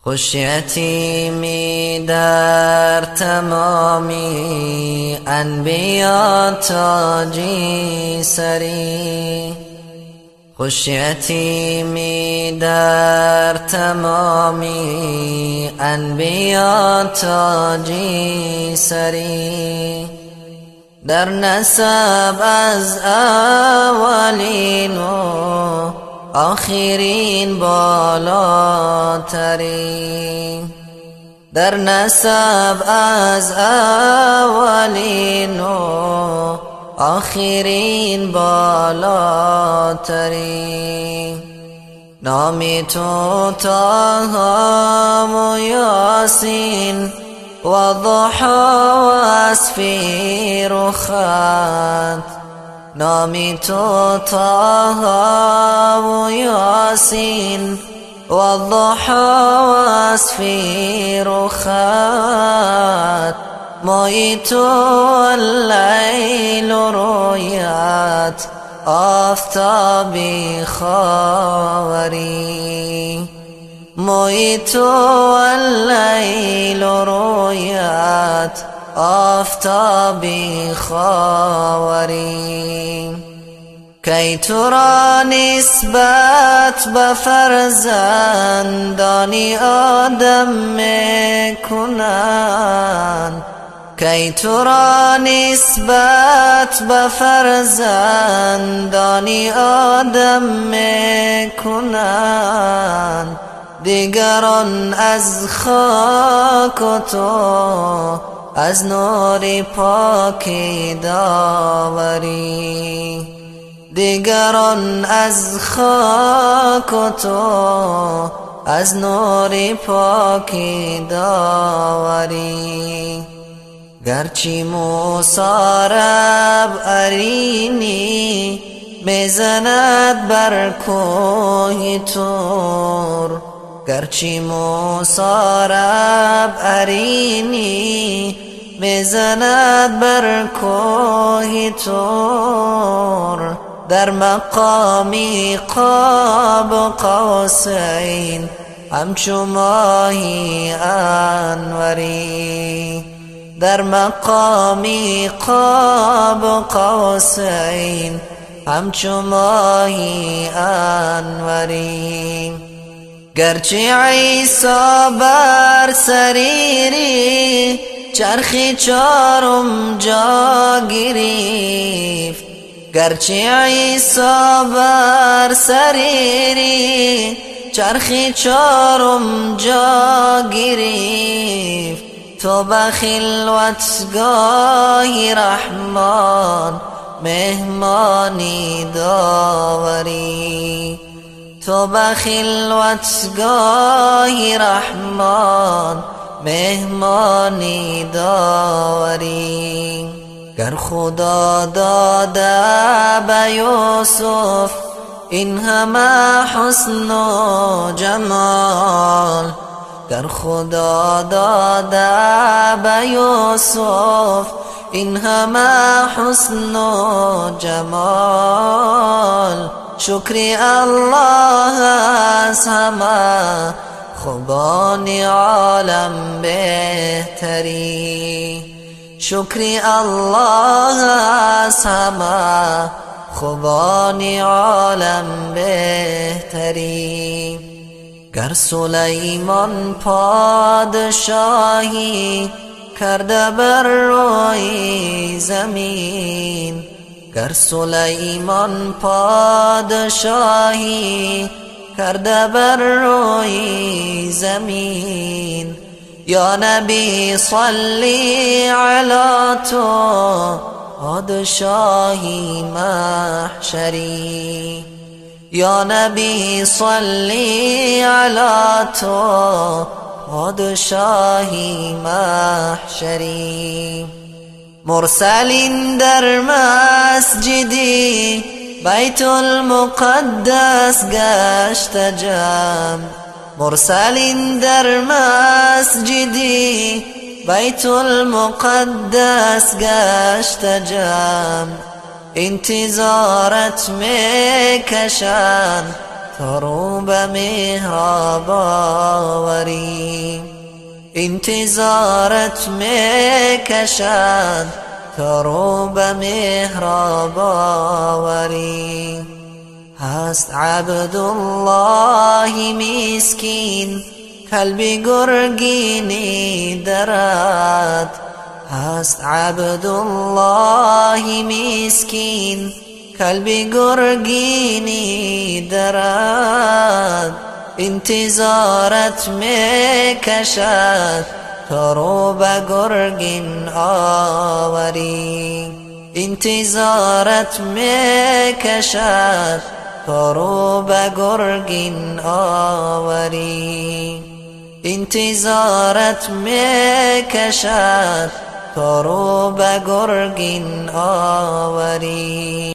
خوش یتیمی در تمامی انبیا تاجی سری، خوش یتیمی در تمامی انبیا تاجی سری، در نسب از اولین و آخرین بالاتری، در نسب از اولین و آخرین بالاتری، نامی تو طه و یاسین و ضحی و اسفیر و خط، نامی تو طه و یاسین و ضحی و اسفیر و خط، مایی تو اللیل و رویت آفتابی خاوری، مایی تو اللیل و رویت آفتابی خاوری، کی تو را نسبت به فرزندانی آدم میکنند، کی تو را نسبت به فرزندانی آدم میکنند، دیگران از خاک و تو از نور پاکی داوری، دیگران از خاک و تو از نور پاکی داوری، گرچه موسی رب ارینی میزند بر کوه طور، گرچه موسی رب ارینی میزند بر کوه طور، در مقامی قاب قوسین همچو ماهی انوری، در مقامی قاب قوسین همچو ماهی انوری، گرچه عیسی بر سریری چرخی چارم جا گرفت، گرچه عیسی بر سریری چرخی چارم جا گرفت، تو به خلوتگاه رحمان مهمانی داوری، تو به خلوتگاه رحمان مهمانی داوری، گر خدا داده به یوسف این همه حسن و جمال، گر خدا داده به یوسف این همه حسن و جمال، شکر الله از همه خوبان عالم بهتری، شکر الله از همه خوبان عالم بهتری، گر سلیمان پادشاهی کرده بر روی زمین، گر سلیمان پادشاهی کرده بر روی زمین، یا نبی صلی علی تو پادشاهی محشری، یا نبی صلی علی تو پادشاهی محشری، مرسلین در مسجدی بیت المقدس گشت جمع، مرسلین در مسجدی بیت المقدس گشت جمع، انتظارت میکشن تا رو به محراب آوری، انتظارت میکشد تا رو به محراب آوری. هست عبدالله مسکین قلب گرگینی درد. هست عبدالله مسکین قلب گرگینی درد. انتظارت میکشد تا رو به گرگین آوری. انتظارت میکشد تا رو به گرگین آوری. انتظارت میکشد تا رو به گرگین آوری.